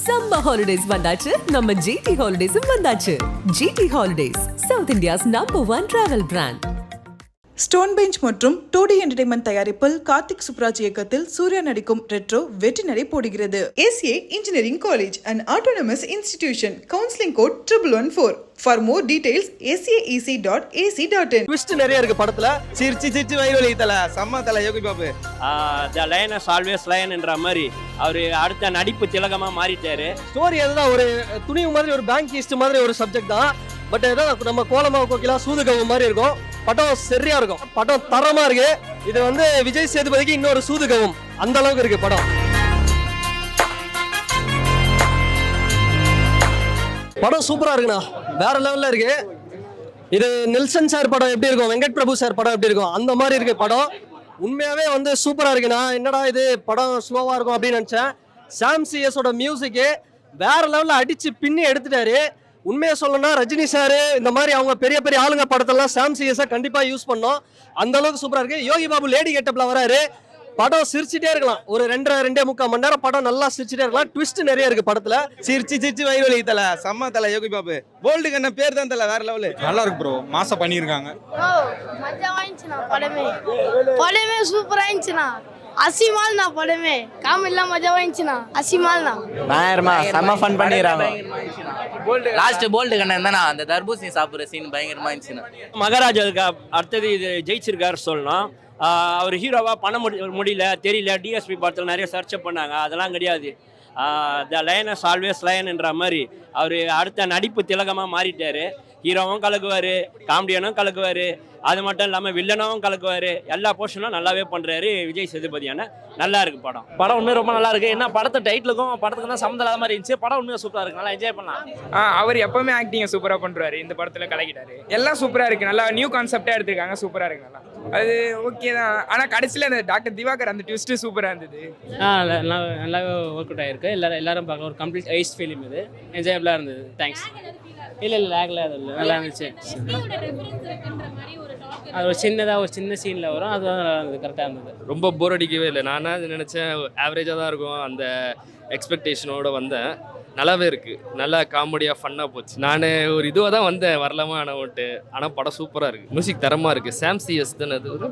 Summer holidays வந்தாச்சு, நம்ம GT Holidays வந்தாச்சு. GT Holidays, South India's #1 travel brand. Stone bench மற்றும் 2D என்டர்டைன்மெண்ட் தயாரிப்பில் கார்த்திக் சுப்ராஜ் இயக்கத்தில் சூர்யா நடிக்கும் ரெட்ரோ வெற்றி நடை போடுகிறது. ACA Engineering College and Autonomous Institution. Counseling code 1114. For more details, acaec.ac.in. Twist நிறைய இருக்கு படத்துல. சிரிச்சு வைரலி தல செம்ம தல யோகி பாபு. த லயனஸ் ஆல்வேஸ் லயன் என்ற மாதிரி அவர் அடுத்த நடிப்பு திலகமா மாறிட்டாரு. ஸ்டோரி எதுதான் ஒரு துணிவு மாதிரி ஒரு பேங்க் ஈஸ்ட் மாதிரி ஒரு சப்ஜெக்ட் தான். பட் ஏதோ நம்ம கோலமாவு கோக்கிலா சூதுகவு மாதிரி இருக்கும். படம் சரியா இருக்கும். படம் தரமா இருக்கு. இது வந்து விஜய் சேதுபதிக்கு இன்னொரு சூதுகவும் அந்த அளவுக்கு இருக்கு படம். படம் சூப்பரா இருக்குண்ணா, வேற லெவல்ல இருக்கு. இது நெல்சன் சார் படம் எப்படி இருக்கும், வெங்கட் பிரபு சார் படம் எப்படி இருக்கும் அந்த மாதிரி இருக்கு படம். உண்மையாவே வந்து சூப்பரா இருக்குண்ணா. என்னடா இது படம் ஸ்லோவா இருக்கும் அப்படின்னு நினைச்சேன். சாம் சிஎஸோட மியூசிக்கு வேற லெவல்ல அடிச்சு பின்னி எடுத்துட்டாரு. உண்மையை சொல்லணும்னா ரஜினி சார் இந்த மாதிரி அவங்க பெரிய பெரிய ஆளுங்க படத்தெல்லாம் சாம் சிஎஸை கண்டிப்பா யூஸ் பண்ணோம். அந்த அளவுக்கு சூப்பரா இருக்கு. யோகி பாபு லேடி கெட்டப்ல வராரு. படம் சிரிச்சுட்டே இருக்கலாம். ஒரு 2.5 மணி நேரம் படம் நல்லா சிரிச்சுட்டே இருக்கலாம். ட்விஸ்ட் நிறைய இருக்கு படத்துல. சிரிச்சு வைரலி தல செம்ம தல யோகி பாபு. போல்டு கண்ண பேர் தான் தல வேற லெவல். நல்லா இருக்கு ப்ரோ, மாசா பண்ணிருக்காங்க. மஜாவா இருந்துச்சுனா படமே சூப்பரா இருந்துச்சுனா. அசிமால்னா படமே காமெடில மஜாவா இருந்துச்சுனா. அசிமால்னா பயங்கரமா செம்ம ஃபன் பண்ணிராங்க. லாஸ்ட் போல்டு கண்ணன் தானா அந்த தர்பூசணி சாப்பிடுற சீன் பயங்கரமா இருந்துச்சுனா. மகாராஜாவுக்கு அடுத்தது இது ஜெயிச்சிருக்காரு சொல்லணும். அவர் ஹீரோவா பண்ண முடியல தெரியல. டிஎஸ்பி படத்தில் நிறைய சர்ச்சை பண்ணாங்க. அதெல்லாம் கிடையாது. த லயனஸ் ஆல்வேஸ் லயன் என்ற மாதிரி அவர் அடுத்த நடிப்பு திலகமாக மாறிட்டார். ஹீரோவும் கலக்குவார், காமெடியனும் கலக்குவார், அது மட்டும் இல்லாமல் வில்லனும் கலக்குவார். எல்லா போர்ஷனும் நல்லாவே பண்ணுறாரு விஜய் சேதுபதியான. நல்லா இருக்கு படம். படம் உண்மையாக ரொம்ப நல்லா இருக்கு. என்ன படத்தை டைட்டிலுக்கும் படத்துக்கு தான் சம்மந்தம் இல்லாத மாதிரி இருந்துச்சு. படம் உண்மையாக சூப்பராக இருக்கு, நல்லா என்ஜாய் பண்ணலாம். அவர் எப்பவுமே ஆக்டிங்கை சூப்பராக பண்ணுறாரு. இந்த படத்தில் கலக்கிட்டாரு. எல்லாம் சூப்பராக இருக்கு. நல்லா நியூ கான்செப்டாக எடுத்துருக்காங்க. சூப்பராக இருக்கு. நல்லா அது ஓகே தான். ஆனால் கடைசியில் அந்த டாக்டர் திவாகர் அந்த ட்விஸ்ட்டு சூப்பராக இருந்தது. நல்லாவே ஒர்க் அவுட் ஆயிருக்கு. எல்லாரும் பார்க்கலாம். ஒரு கம்ப்ளீட் ஐஸ் ஃபிலிம் இது. என்ஜாயபிளாக இருந்தது. தேங்க்ஸ். இல்லை லேக்ல நல்லா இருந்துச்சு. அது ஒரு சின்ன சீனில் வரும். அது நல்லா இருந்தது, கரெக்டாக இருந்தது. ரொம்ப போர் அடிக்கவே இல்லை. நானாக அது நினச்சேன் ஆவரேஜாக தான் இருக்கும். அந்த எக்ஸ்பெக்டேஷனோடு வந்தேன். நல்லாவே இருக்குது. நல்லா காமெடியாக ஃபன்னாக போச்சு. நான் ஒரு இதுவாக தான் வந்தேன் வரலாமா ஆனால் படம் சூப்பராக இருக்குது. மியூசிக் தரமாக இருக்குது. சாம் சிஎஸ் தானே அது ஒரு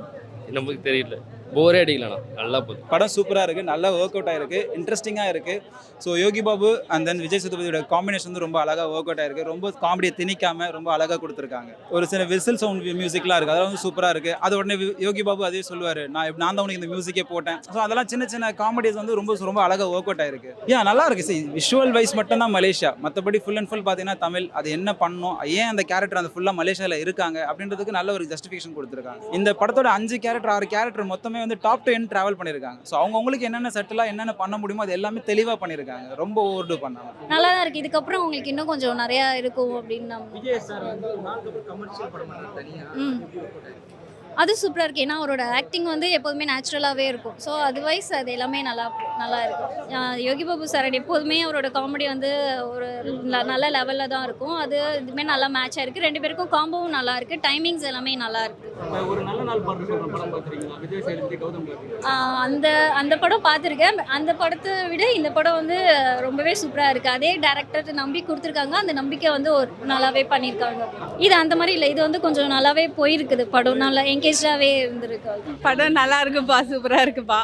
நமக்கு தெரியல. போரே அடிக்கலண்ணா, நல்லா போகுது. படம் சூப்பராக இருக்குது, நல்லா ஒர்க் அவுட் ஆகிருக்கு, இன்ட்ரெஸ்டிங்காக இருக்குது. So Yogi Babu and then Vijay சேதுபதியோட காம்பினேஷன் வந்து ரொம்ப அழகாக ஒர்க் அவுட் ஆகிருக்கு. ரொம்ப காமெடியை திணிக்காமல் ரொம்ப அழகாக கொடுத்துருக்காங்க. ஒரு சில விசில் சவுண்ட் மியூசிக்லாம் இருக்குது, அதெல்லாம் வந்து சூப்பராக இருக்குது. அது உடனே யோகி பாபு அதே சொல்லுவார், நான் தான் உனக்கு இந்த மியூசிக்கே போட்டேன். ஸோ அதெல்லாம் சின்ன காமெடிஸ் வந்து ரொம்ப அழகாக ஒர்க் அவுட் ஆகிருக்கு. நல்லா இருக்குது. விஷுவல் வைஸ் மட்டும் தான் மலேசியா, மற்றபடி ஃபுல் அண்ட் ஃபுல் பார்த்தீங்கன்னா தமிழ். அது என்ன பண்ணணும், ஏன் அந்த கேரக்டர் அந்த ஃபுல்லாக மலேசியாவில் இருக்காங்க அப்படின்றதுக்கு நல்ல ஒரு ஜஸ்டிஃபிகேஷன் கொடுத்துருக்காங்க. இந்த படத்தோட 5 கேரக்டர் 6 கேரக்டர் மொத்தமே வந்து டாப் டு எண்ட் டிராவல் பண்ணியிருக்காங்க. ஸோ அவங்களுக்கு என்னென்ன செட்டிலாக என்னென்ன பண்ண முடியுமோ அது எல்லாமே தெளிவாக பண்ணியிருக்காங்க. ரொம்ப ஓவர்டு பண்ணாங்க. நல்லா தான் இருக்கு. இதுக்கப்புறம் உங்களுக்கு இன்னும் கொஞ்சம் நிறையா இருக்கும் அப்படின்னு விஜய் சார் வந்து கமர்ஷியல் படம் அது சூப்பராக இருக்குது. ஏன்னா அவரோட ஆக்டிங் வந்து எப்போதுமே நேச்சுரலாகவே இருக்கும். ஸோ அதுவைஸ் அது எல்லாமே நல்லா இருக்கும். யோகி பாபு சார் எப்போதுமே அவரோட காமெடி வந்து ஒரு நல்ல லெவலில் தான் இருக்கும். அது இதுவுமே நல்லா மேட்ச் ஆகிருக்கு. 2 பேருக்கும் காம்போவும் நல்லா இருக்குது. டைமிங்ஸ் எல்லாமே நல்லா இருக்குது. ஒரு நல்ல நாள் படம் பார்த்துருக்கீங்களா? விஜய் சேதுபதி கௌதம் அந்த படம் பார்த்துருக்கேன். அந்த படத்தை விட இந்த படம் வந்து ரொம்பவே சூப்பராக இருக்குது. அதே டேரக்டர் நம்பி கொடுத்துருக்காங்க. அந்த நம்பிக்கை வந்து ஒரு நல்லாவே பண்ணியிருக்காங்க. இது அந்த மாதிரி இல்லை, இது வந்து கொஞ்சம் நல்லாவே போயிருக்குது. படம் நல்லா என்கேஜாகவே இருந்திருக்கு. படம் நல்லா இருக்குப்பா, சூப்பராக இருக்குப்பா.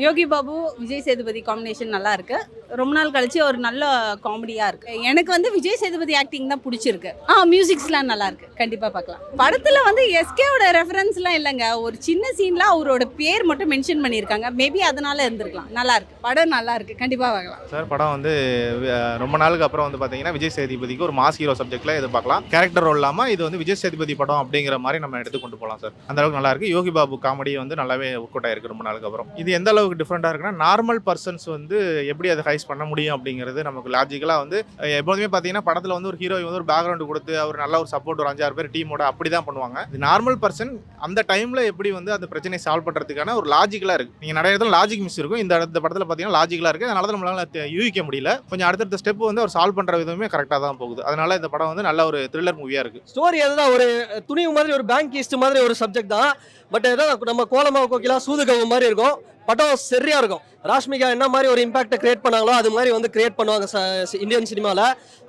யோகி பாபு விஜய் சேதுபதி காம்பினேஷன் நல்லா இருக்கு. ரொம்ப நாள் கழிச்சு ஒரு நல்ல காமெடியாக இருக்கு. எனக்கு வந்து விஜய் சேதுபதி ஆக்டிங் தான் பிடிச்சிருக்கு. மியூசிக்ஸ்லாம் நல்லா இருக்கு, கண்டிப்பாக பார்க்கலாம். படத்தில் வந்து எஸ்கேவோட ரெஃபரன்ஸ்லாம் இல்லைங்க. ஒரு சின்ன சீனில் அவரோட பேர் மட்டும் மென்ஷன் பண்ணியிருக்காங்க. மேபி அதனால இருந்திருக்கலாம். நல்லா இருக்கு, படம் நல்லா இருக்கு, கண்டிப்பாக பார்க்கலாம். சார் படம் வந்து ரொம்ப நாளுக்கு அப்புறம் வந்து பார்த்தீங்கன்னா விஜய் சேதுபதிக்கு ஒரு மாஸ் ஹீரோ சப்ஜெக்ட்ல எதிர்பார்க்கலாம். கேரக்டர் ரோல் இல்லாமல் இது வந்து விஜய் சேதுபதி படம் அப்படிங்கிற மாதிரி நம்ம எடுத்து கொண்டு போகலாம் சார். அந்த அளவுக்கு நல்லா இருக்கு. யோகி பாபு காமெடி வந்து நல்லாவே ஒர்க் அவுட் ஆயிருக்கு ரொம்ப நாளுக்கு அப்புறம். இது எந்த அளவுக்கு டிஃப்ரெண்டாக இருக்குன்னா, நார்மல் பர்சன்ஸ் வந்து எப்படி அதை ஹைஸ் பண்ண முடியும் அப்படிங்கிறது நமக்கு லாஜிக்கலாக வந்து எப்போதுமே பார்த்தீங்கன்னா படத்தில் வந்து ஒரு ஹீரோ வந்து ஒரு பேக்ரவுண்டு கொடுத்து அவர் நல்ல ஒரு சப்போர்ட் ஒரு 5-6 பேர் டீமோட அப்படி தான் பண்ணுவாங்க. இது நார்மல் பர்சன் அந்த டைமில் எப்படி வந்து அந்த பிரச்சனையை சால்வ் பண்ணுறதுக்கான ஒரு லாஜிக்கலாக இருக்குது. நீங்கள் நிறைய இடத்துல லாஜிக் மிஸ் இருக்கும். இந்த படத்தில் பார்த்தீங்கன்னா லாஜிக்கலாக இருக்குது. அதனால தான் நம்மளால யூகிக்க முடியல. கொஞ்சம் அடுத்தடுத்த ஸ்டெப் வந்து அவர் சால்வ் பண்ணுற விதமே கரெக்டாக தான் போகுது. அதனால இந்த படம் வந்து நல்ல ஒரு த்ரில்லர் மூவியாக இருக்குது. ஸ்டோரி அதுதான் ஒரு துணிவு மாதிரி ஒரு பேங்க் ஈஸ்ட் மாதிரி ஒரு சப்ஜெக்ட் தான். பட் ஏதோ நம்ம கோலமாவு கோக்கிலா சூதுகவு மாதிரி இருக்கும். படம் சரியா இருக்கும். ராஷ்மிகா என்ன மாதிரி ஒரு இம்பாக்டை கிரியேட் பண்ணாங்களோ அது மாதிரி வந்து கிரியேட் பண்ணுவாங்க இந்தியன் சினிமாவில்.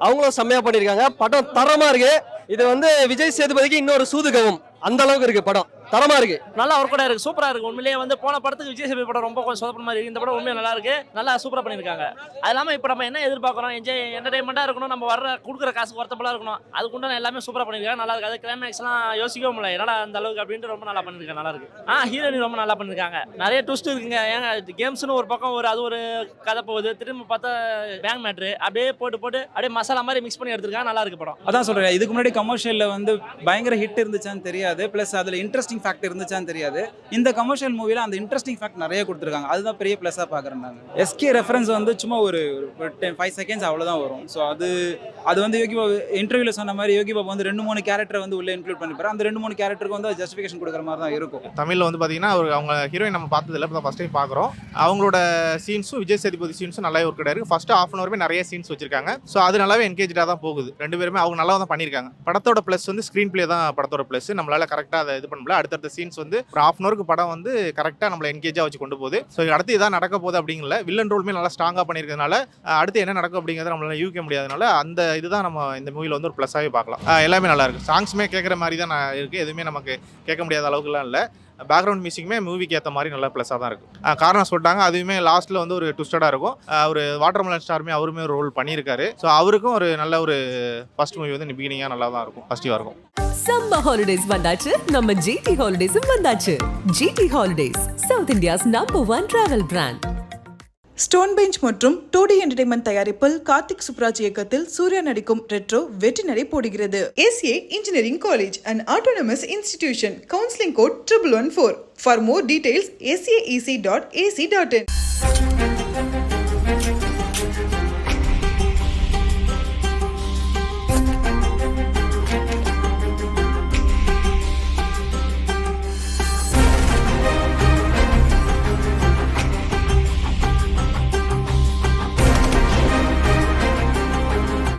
அவங்களும் செம்மையா பண்ணியிருக்காங்க. படம் தரமா இருக்கு. இது வந்து விஜய் சேதுபதிக்கு இன்னொரு சூதுகவும் அந்த அளவுக்கு இருக்கு. படம் தரமா இருக்கு. நல்லா ஒர்க் அவுட் இருக்கு, சூப்பரா இருக்கு. உண்மையிலேயே வந்து போன படத்துக்கு விஜய் சேதுபதி படம் ரொம்ப கொஞ்சம் சொதப்பற மாதிரி இருக்கு. இந்த படம் உண்மையா நல்லா இருக்கு, நல்லா சூப்பரா பண்ணிருக்காங்க. அது இல்லாம இப்போ நம்ம என்ன எதிர்பார்க்கறோம், என்டர்டைன்மெண்டா இருக்கணும், நம்ம வர கொடுக்குற காசுக்கு ஒர்த்தபுளா இருக்கணும். அதுக்குண்டான எல்லாமே சூப்பரா பண்ணிருக்காங்க, நல்லா இருக்கு. அது கிளைமேக்ஸ்லாம் யோசிக்கவே முடியல, என்னடா அந்த அளவுக்கு அப்படின்ட்டு ரொம்ப நல்லா பண்ணிருக்காங்க, நல்லா இருக்கு. ஹீரோயின் ரொம்ப நல்லா பண்ணிருக்காங்க. நிறைய ட்விஸ்ட் இருக்குங்க. ஏங்க கேம்ஸ்னு ஒரு பக்கம் அது ஒரு கதை போகுது, திரும்ப பார்த்தா பேங்க் மேட்ரு அப்படியே போட்டு அப்படியே மசாலா மாதிரி மிக்ஸ் பண்ணி எடுத்துருக்காங்க, நல்லா இருக்கு படம். அதான் சொல்கிறேன், இதுக்கு முன்னாடி கமர்ஷியலில் வந்து பயங்கர ஹிட் இருந்துச்சான்னு தெரியாது, ப்ளஸ் அதில் இன்ட்ரெஸ்டிங் ஃபேக்ட் இருந்துச்சான்னு தெரியாது. இந்த கமர்ஷியல் மூவியில் அந்த இன்ட்ரெஸ்டிங் ஃபேக்ட் நிறைய கொடுத்துருக்காங்க, அதுதான் பெரிய ப்ளஸ்ஸாக பார்க்குறேன் நான். எஸ்கே ரெஃபரன்ஸ் வந்து சும்மா ஒரு 5 செகண்ட்ஸ் அவ்வளோதான் வரும். ஸோ அது வந்து யோகி பாபு இன்டர்வியூவில் சொன்ன மாதிரி யோகி பாபு வந்து 2-3 கேரக்டரை வந்து உள்ளே இன்க்ளூட் பண்ணிப்பாரு. அந்த 2-3 கேரக்டருக்கு வந்து ஜஸ்டிஃபிகேஷன் கொடுக்குற மாதிரி தான் இருக்கும். தமிழில் வந்து பார்த்தீங்கன்னா அவங்க ஹீரோயின் நம்ம பார்த்ததில்ல, இப்போ தான் ஃபஸ்ட் டைம் பார்க்குறோம். அவங்களோட சீன்ஸும் விஜய் சேதுபதி சீன்ஸும் நல்லாவே ஒர்க் ஆயிருக்கு. ஃபர்ஸ்ட் ஹாஃப் அன் ஹவருமே நிறைய சீன்ஸ் வச்சிருக்காங்க. ஸோ அது நல்லாவே என்கேஜாக தான் போகுது. 2 பேருமே அவங்க நல்லா தான் பண்ணியிருக்காங்க. படத்தோட ப்ளஸ் வந்து ஸ்க்ரீன் பிளே தான் படத்தோட ப்ளஸ். நம்மளால கரெக்டாக அதை இது பண்ண முடியல. அடுத்தடுத்த சீன்ஸ் வந்து ஒரு ஹாஃப் அன் ஹவருக்கு படம் வந்து கரெக்டாக நம்மளை என்கேஜாக வச்சு கொண்டு போகுது. ஸோ அடுத்து இதான் நடக்க போகுது அப்படிங்கல. வில்லன் ரோலுமே நல்லா ஸ்ட்ராங்காக பண்ணியிருக்கிறதுனால அடுத்து என்ன நடக்கும் அப்படிங்கிறத நம்மளால யூகிக்க முடியாதனால அந்த இதுதான் நம்ம இந்த மூவியில் வந்து ஒரு ப்ளஸ்ஸாகவே பார்க்கலாம். எல்லாமே நல்லா இருக்கு. சாங்ஸுமே கேட்குற மாதிரி தான் இருக்குது. எதுவுமே நமக்கு கேட்க முடியாத அளவுக்குலாம் இல்லை. பேக்ரவுண்ட் மியூசிக்குமே மூவிக்கு ஏற்ற மாதிரி நல்லா ப்ளஸ்ஸாக தான் இருக்கும். காரணம் சொல்லிட்டாங்க, அதுவுமே லாஸ்ட்டில் வந்து ஒரு ட்விஸ்டடாக இருக்கும். ஒரு வாட்டர்மெலன் ஸ்டாருமே அவருமே ஒரு ரோல் பண்ணியிருக்காரு. ஸோ அவருக்கும் ஒரு நல்ல ஒரு ஃபர்ஸ்ட் மூவி வந்து பிகினிங்காக நல்லா தான் இருக்கும், பாசிட்டிவாக இருக்கும். சம்மர் ஹாலிடேஸ் வந்தாச்சு, நம்ம ஜிடி ஹாலிடேஸும் வந்தாச்சு. GT holidays, south India's #1 travel brand. Stone bench மற்றும் டோடி என்டர்டைன்மெண்ட் தயாரிப்பில் கார்த்திக் சுப்ராஜ் இயக்கத்தில் சூர்யா நடிக்கும் ரெட்ரோ வெற்றி நடை போடுகிறது. SCA engineering college and autonomous institution. Counselling code 1114. For more details, scaec.ac.in.